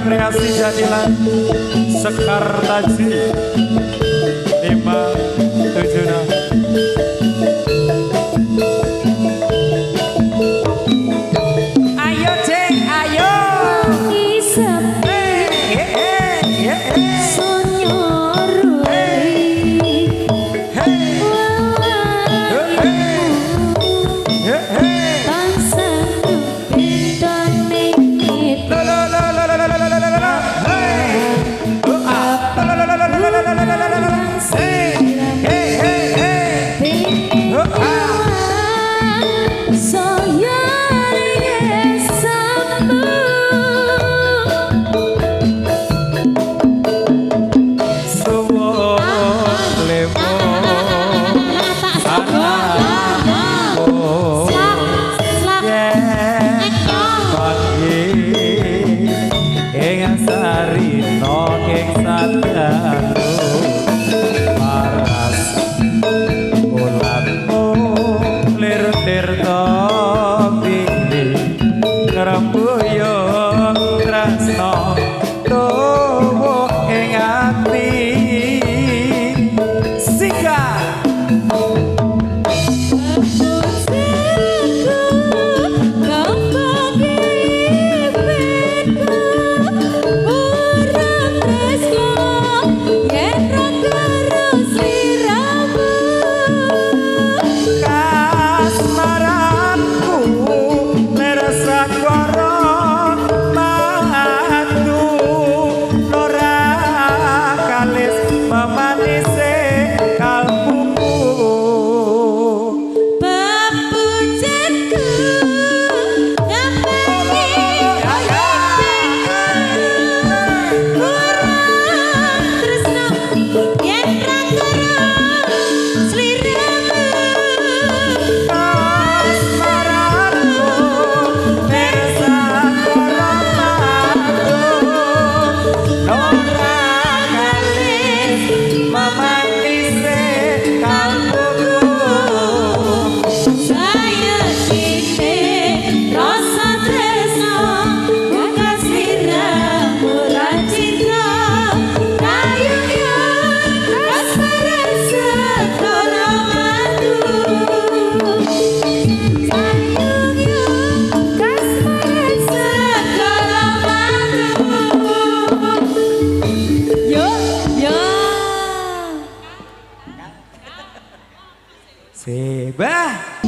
Kreasi Jadilan Sekar Taji 576. Ayo ceng, ayo Sebah.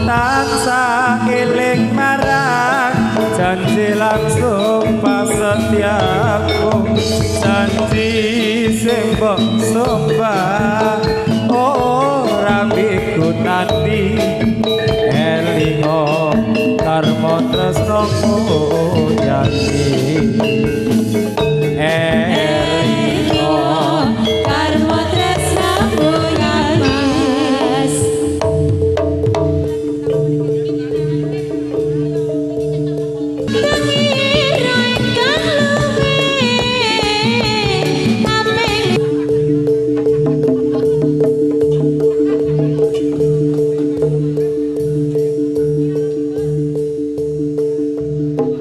Tansah eling marang janji langsung pas setiaku, janji sing mbok sumpah ora migunani, elingo karma tresnaku yanti, elingo karma tresnaku yanti.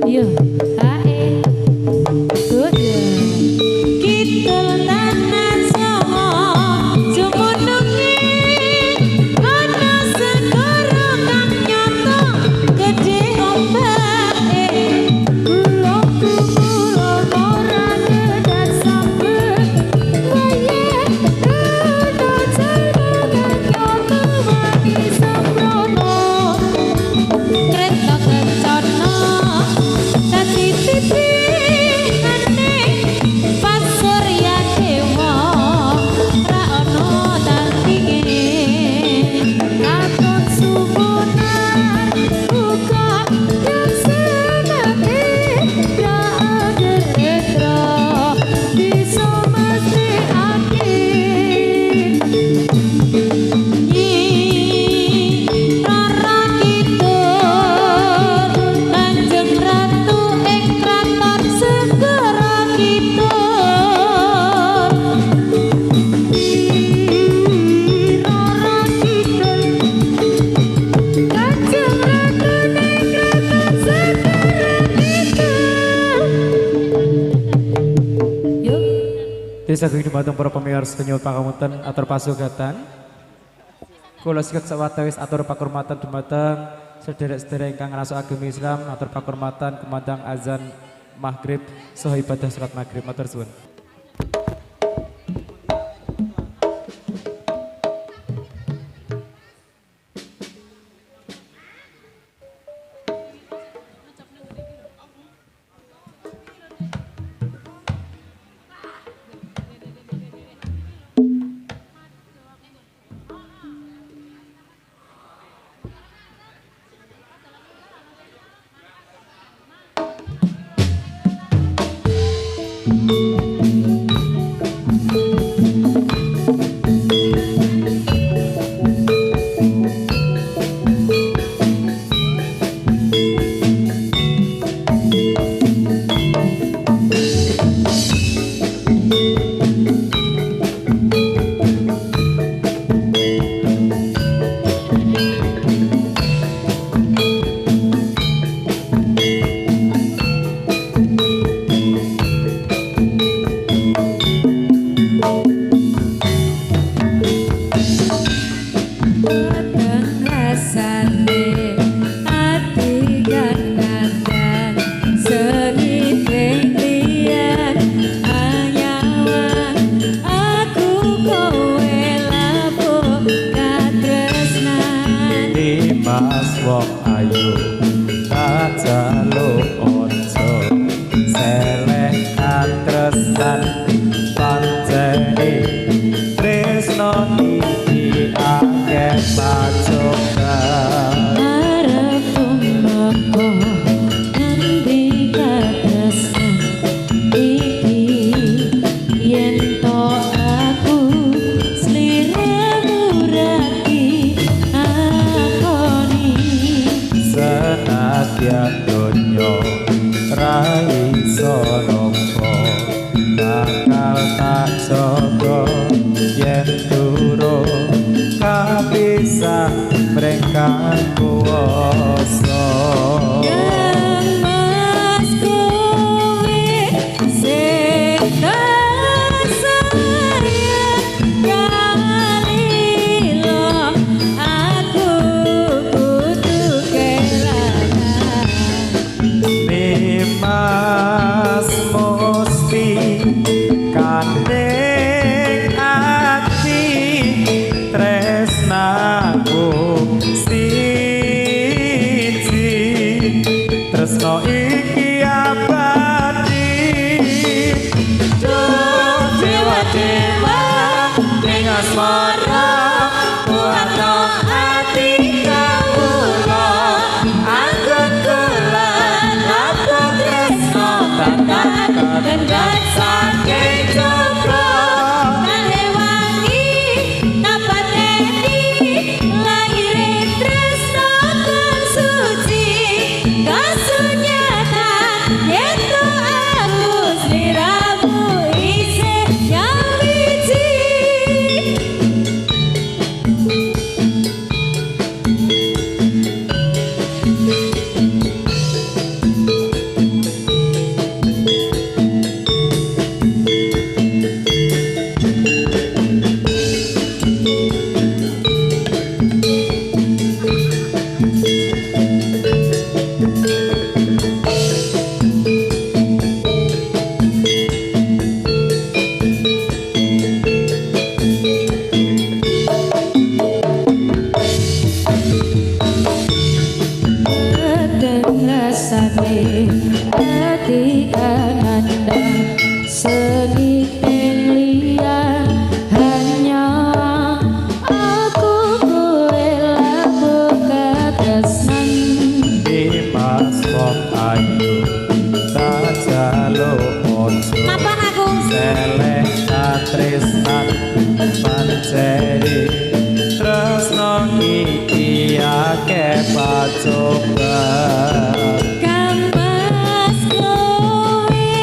Iya, Desa geng dumateng para pamirsa nyuwun pangapunten atur pasugatan. Kula saged sawetawis atur pakurmatan dumateng sederek-sederek ingkang ngrasa agama Islam, atur pakurmatan kumandang azan maghrib saha ibadah salat maghrib. Matur suwun. Kamas kowe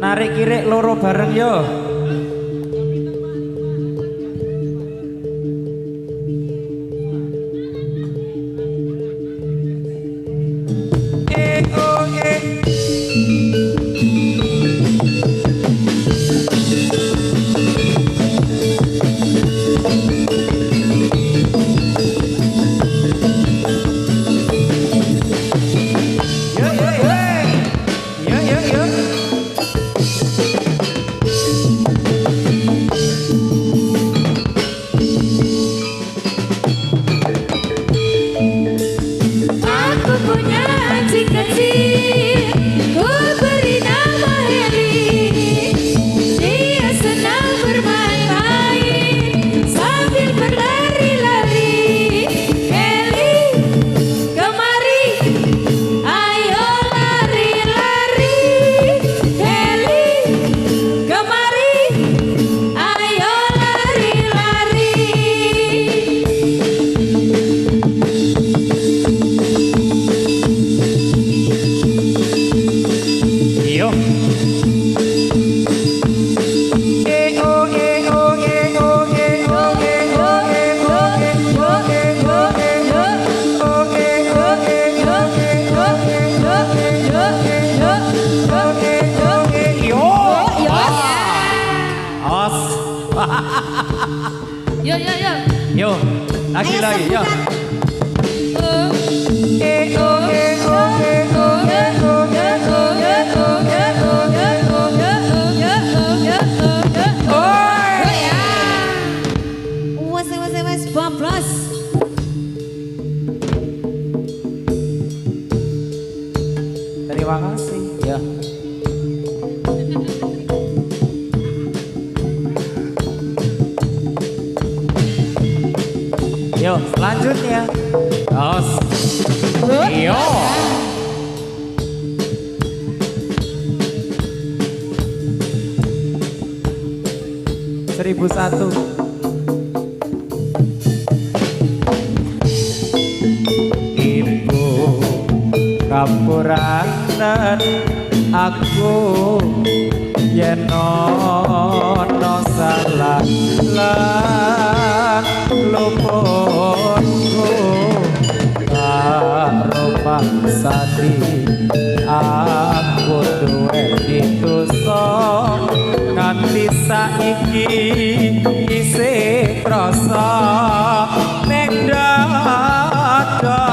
Narik kiri loro bareng yo. Yo, lagi yo. Wes bablas. Terima kasih. Ya. Yo, selanjutnya. Os. Yo. Seribu satu. Ibu kapuranan aku yen ono salah lan luputku karo pangsati aku duweni dosa nganti saiki isih krasa ning dada.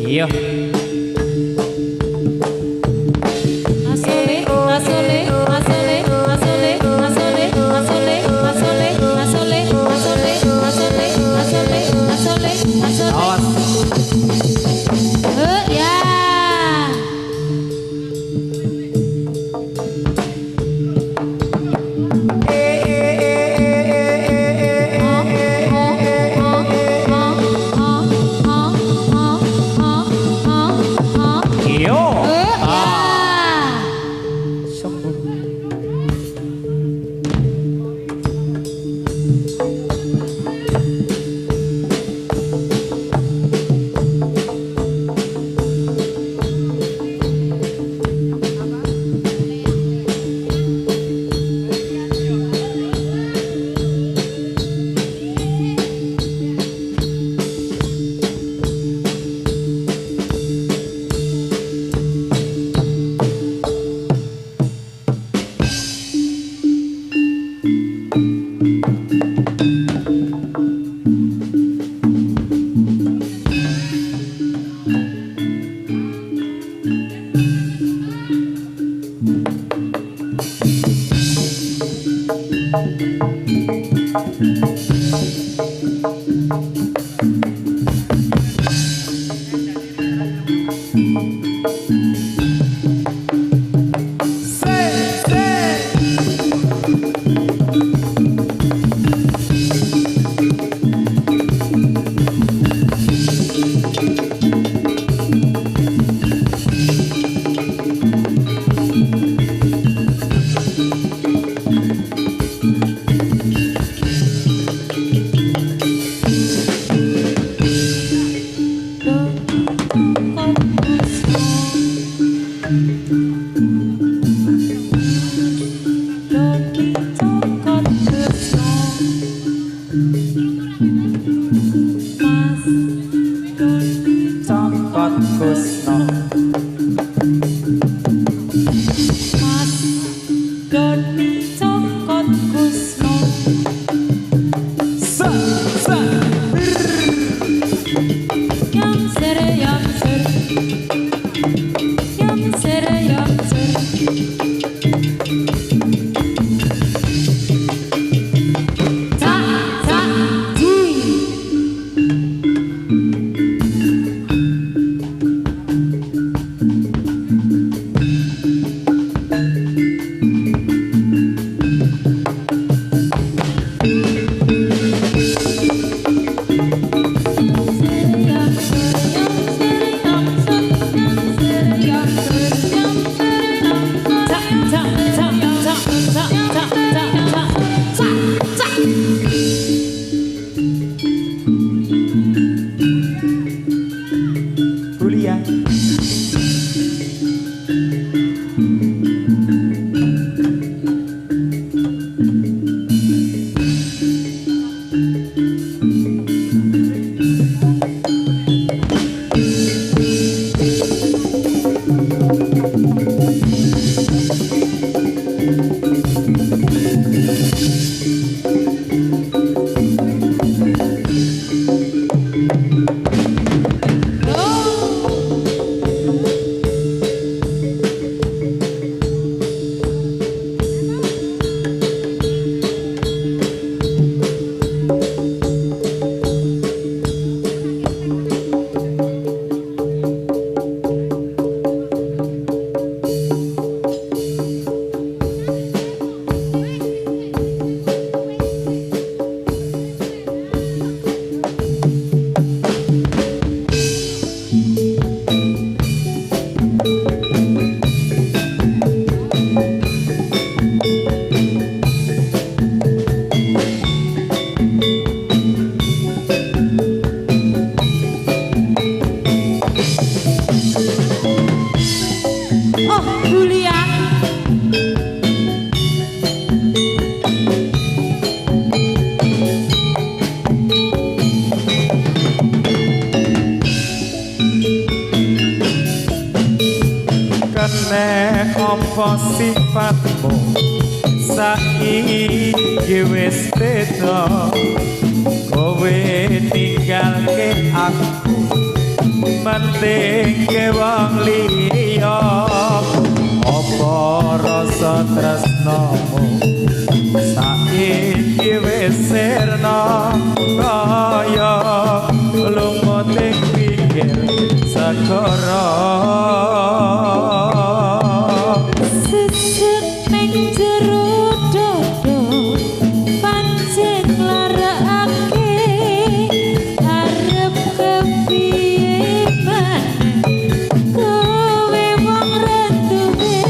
Iya. tresno. Mas Doni Cokot Kusno Sa sa Yang sere yang ser Yang sere yang ser Ta ta di Julia. Oh, Julia. Kene apa sifatmu saiki wis beda kowe ninggalke aku mending ke wong liya apa rasa tresnamu saiki wis sirna kaya lumuting pikir segara Sesek ning jero dodo pancen larakake arep kepiye maneh kowe wong renduwe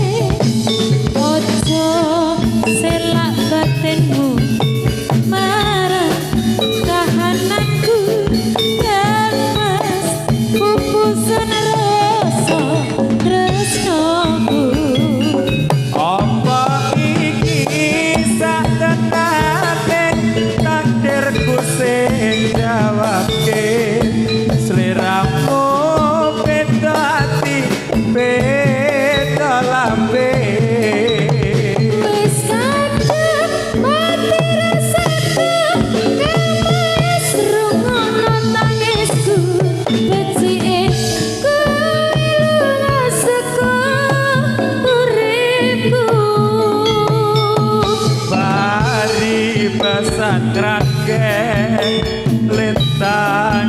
ojo selak batinmu marang kahananku mas pupusan rasa tresnoku. apa iki satenane takdirku sing jawabke sliramu beda ati beda lambe Wis kadung mati rasaku kemis rungono tangisku becike kowe lunga saka uripku bari pesan kraken lintang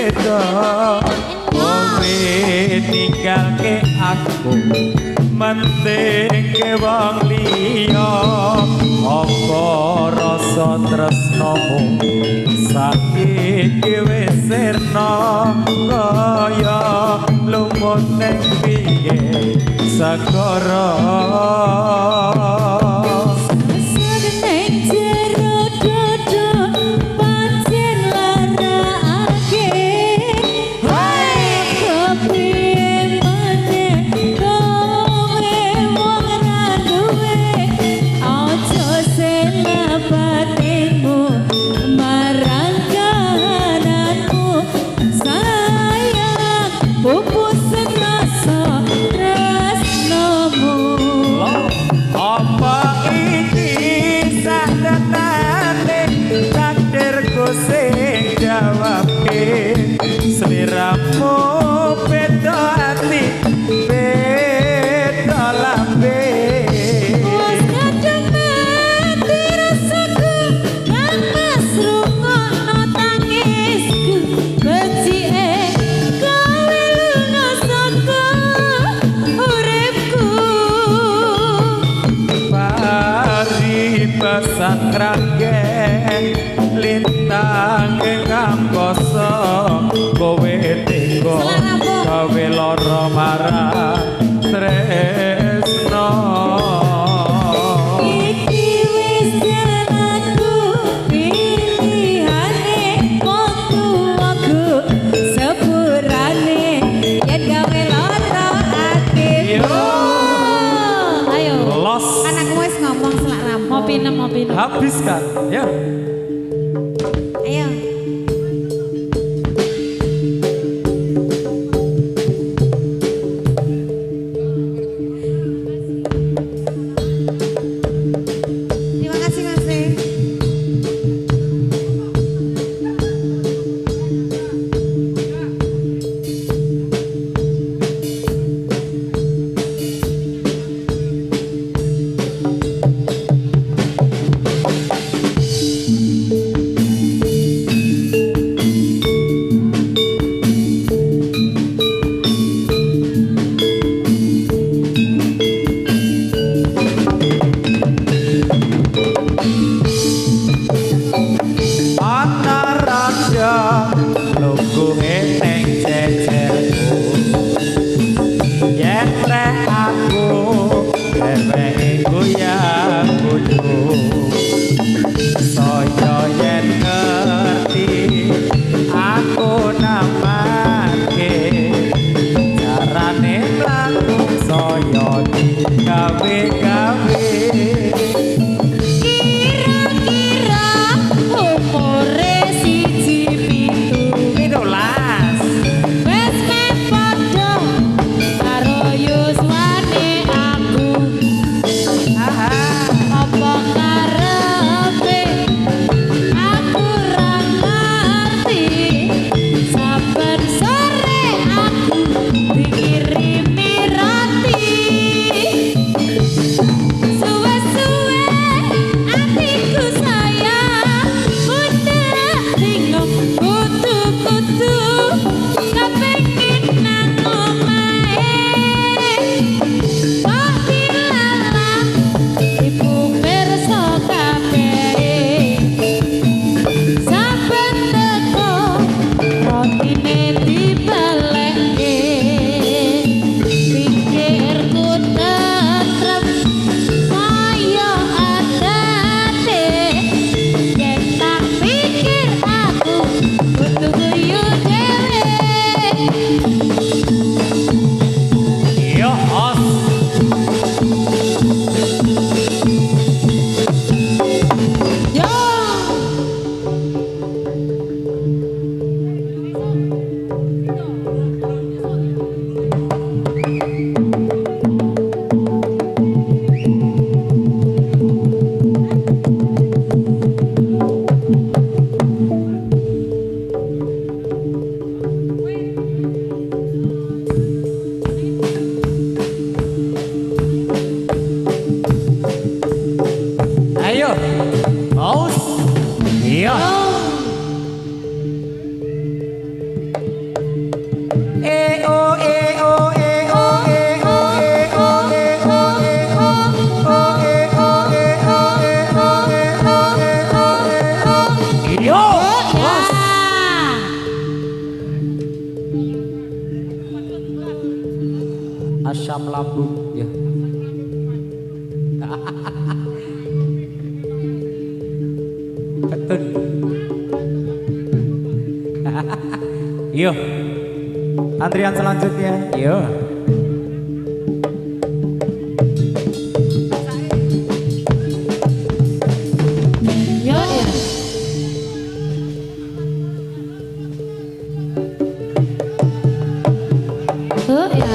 beda kowe ninggalke aku menting ke wong liya apa rasa tresnamu saiki wis sirna kaya lumut ning pinggir segara Sakragen lintang ngangkoso kowe tenggo kowe lara marang tresno iki wis jalanku pilihane wongku aku sepurane yen gawe lara atiku ayo los anakku wis ngomong selak rampung mau pinem habis kan ya ayo terima kasih Mas Rey. Asam lambung ya. Betul. Yo. Antrian selanjutnya. Yo. Yo ya. Oh ya.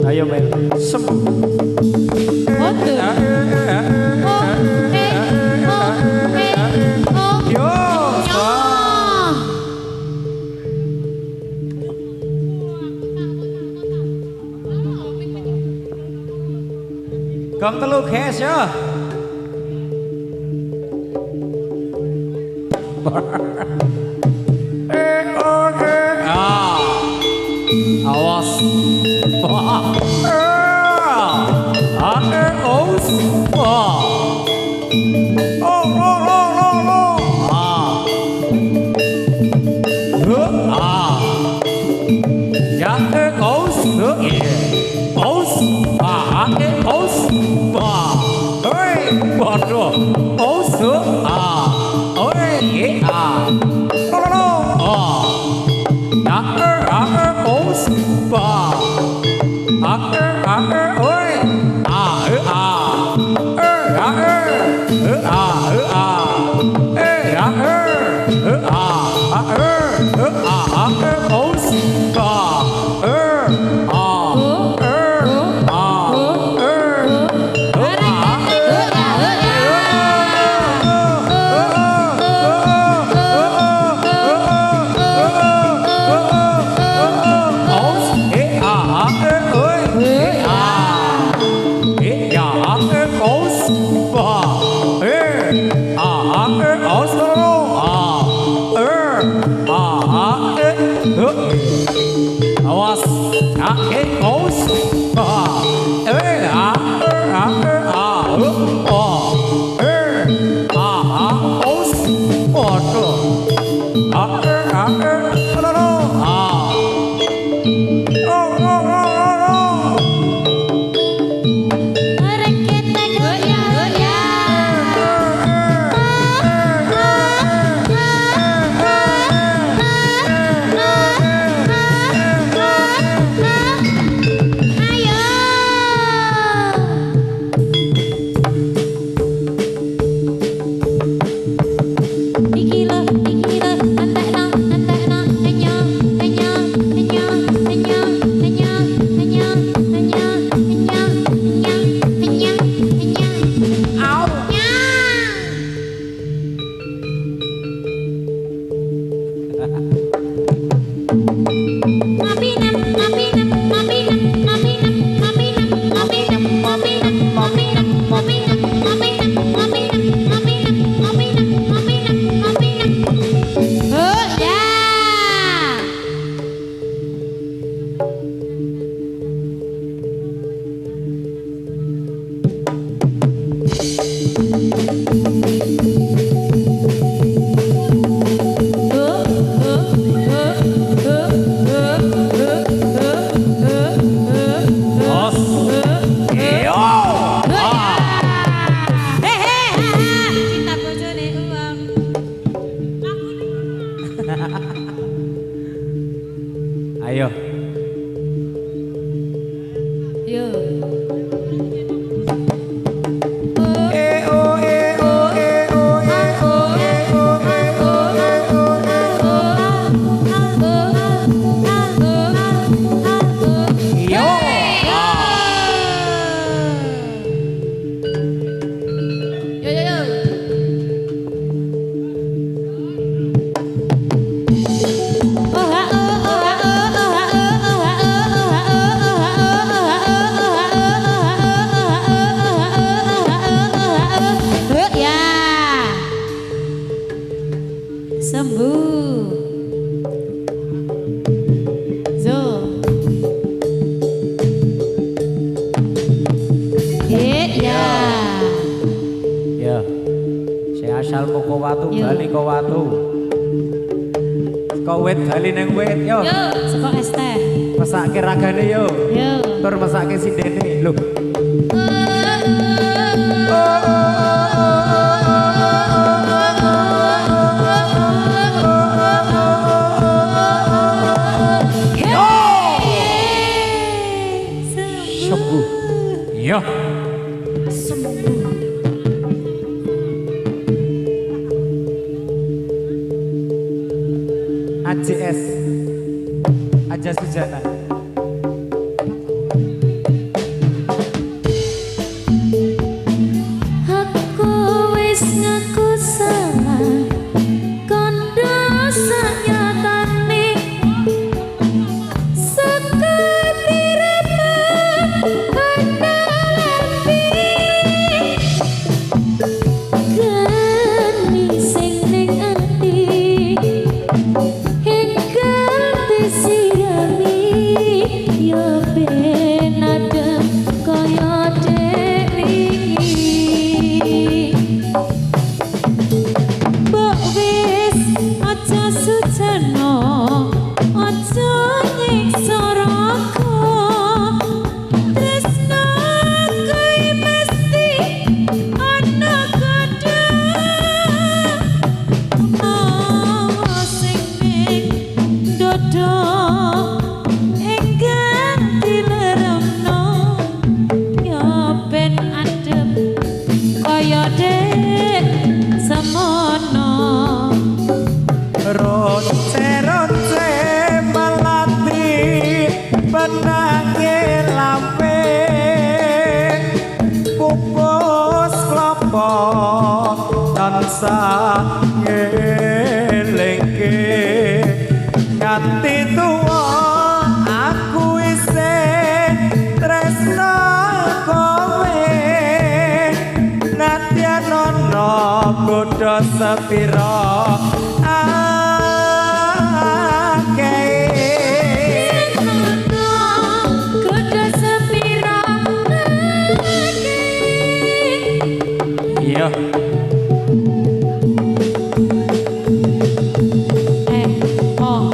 Ayo Mel, sembuh. Yo. Gong telu guys yo. Awas. Ayo. Yo. Sembuh. Zo. Ya. Ya. Sing asal moko watu Yo. bali kok watu. Kok wit bali nang wit yo. Yo, seko es teh. Mesake ragane yo. Yo. Tur mesake sindene. Lho. Sembuh. Yo. AJS Aja Sujana. Aku wis ngaku salah, kondo sanyatane seketirepan penalempi geni sing ning ati hingga disirami ya ben adem kaya dewi. Mbok wis aja sujana, aja nyiksa raga. Tresno kuwi mesti ana kadang. Mawa sing ning dodo enggan dileremno ya ben adem kaya dek semono. Ronce-ronce melatri penangi lampe pupus klopo tansah ngelingke nganti tuwa aku isih tresno kowe nadyan ana godha sepira Kudu sepira lagi. Iya. Oh,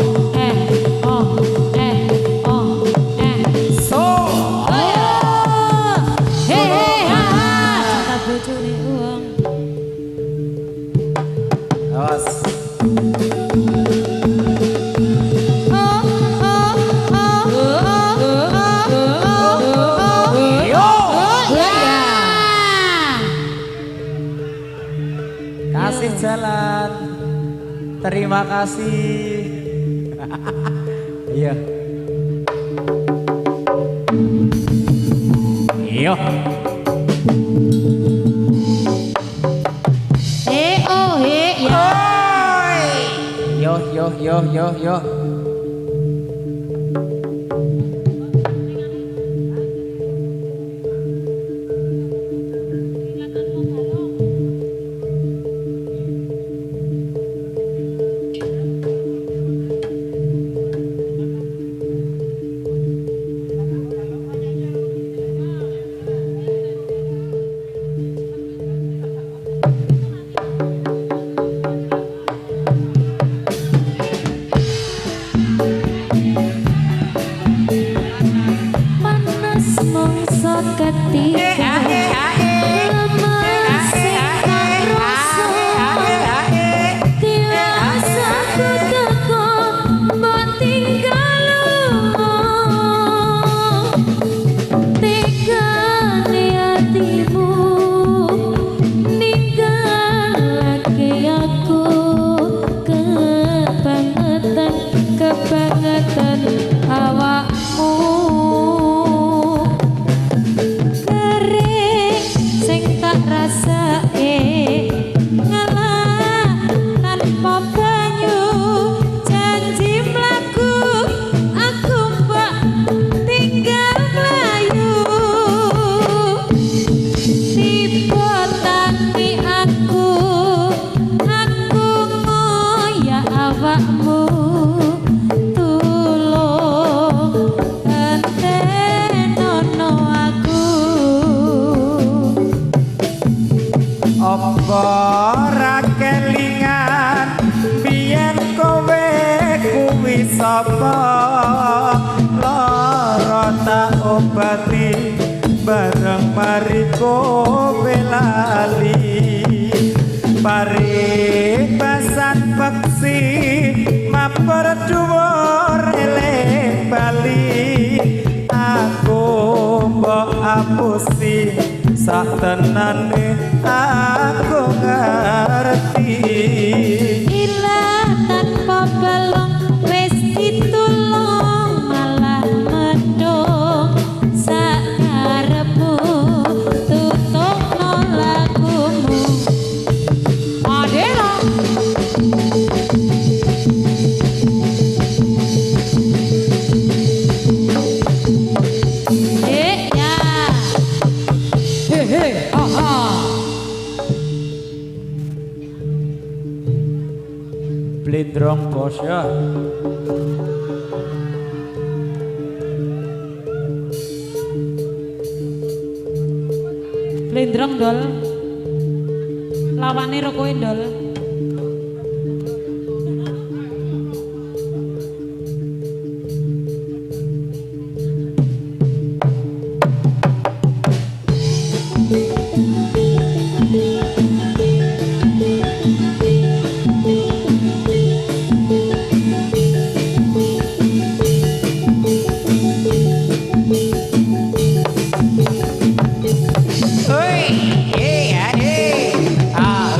So. kata bojone wong. Awas. Kasih jalan. Terima kasih. Iya. Iya. Ya. Yo yo yo yo yo. awakmu tulung entenono aku apa ra kelingan biyen kowe kuwi sapa lara tak obati bareng mari kowe lali paribasan peksi mapur dhuwur eling bali aku mbok apusi sak tenane aku ngerti ilang tanpa balong wis ditulung malah mendung sakarepmu tutupno lagumu Adela ya he ha ha blendrong bos ya Blendrong dol lawane roko endol oi ah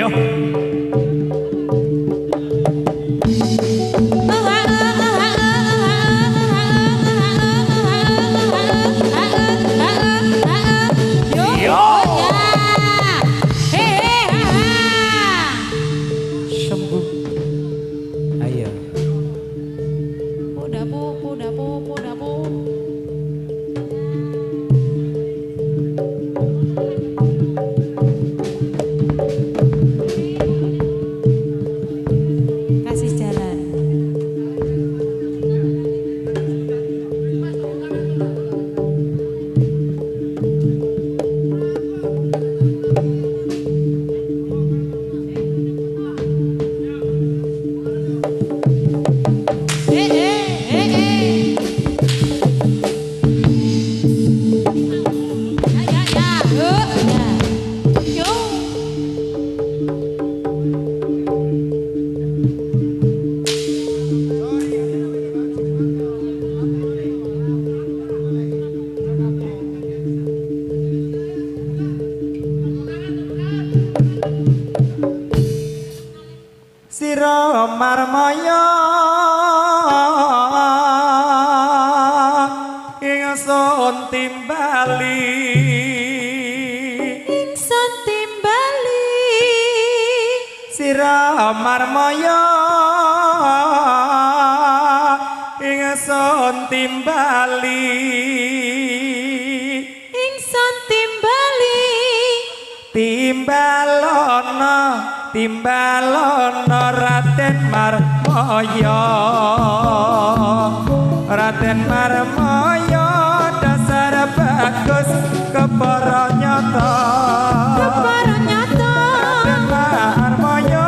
Iya. Sembuh. Ayo. Podapo. Kasih jalan. Sira marmaya ingsun timbali sira marmaya ingsun timbali timbalono Raden Marmaya dasar bagus kepara nyata Raden Marmaya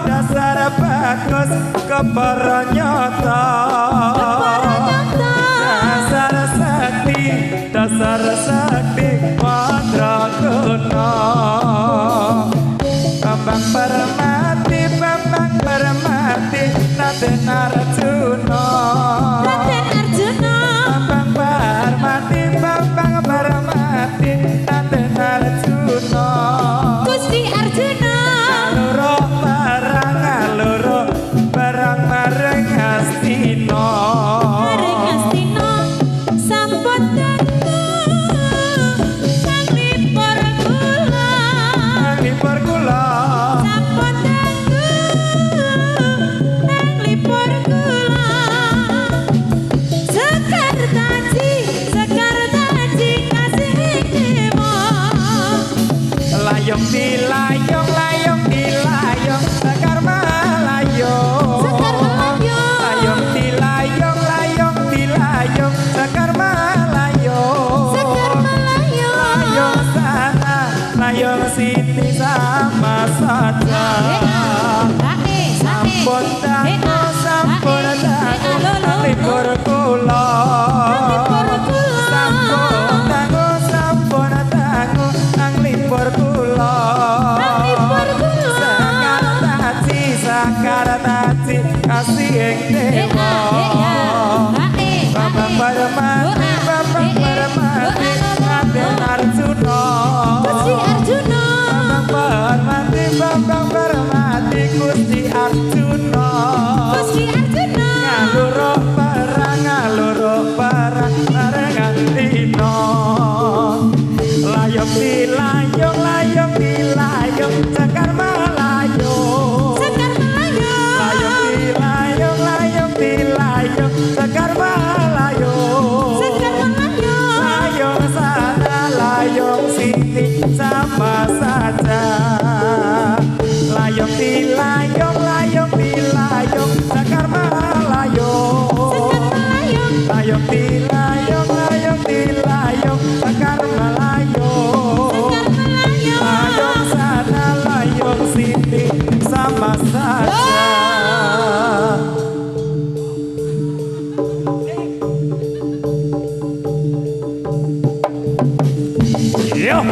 dasar bagus kepara nyata dasar sakti mandraguna Bambang permati Raden Arjuna Bambang permati Raden Arjuna Gusti Arjuna Loro barang bareng Astina sampun libur kula layong dilayong Sekar Malayong layong dilayong Sekar Malayong layong sana layong sini sama saja sampun dangu libur kula sampun dangu ang libur kula Sakar taji kasih ing dewa Bambang permati Raden Arjuna Bambang permati Gusti Arjuna ngaluro perang barengan dina layong dilayong Sekar Malayong layong dilayong Sekar Malayong layong sana layong sini sama saja layong dilayong Sekar Malayong layong dilayong Sekar Malayong layong sana layong sini sama saja Yo.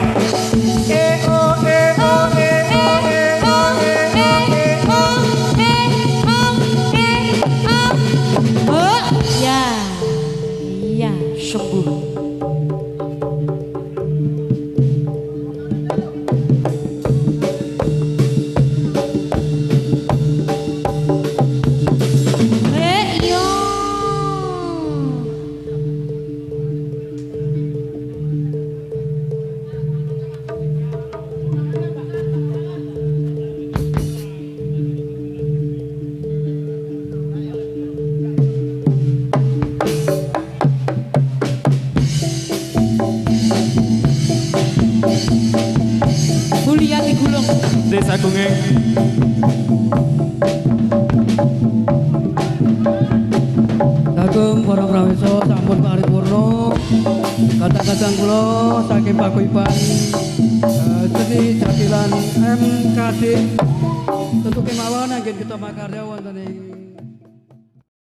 Bulian digulung. Desa Gungeng. Kagum para prawisa sampun paripurna. Kadang-kadang kula saking paguyuban seni jatilan MKD tentu kemawon anggen kita makarya wonten ing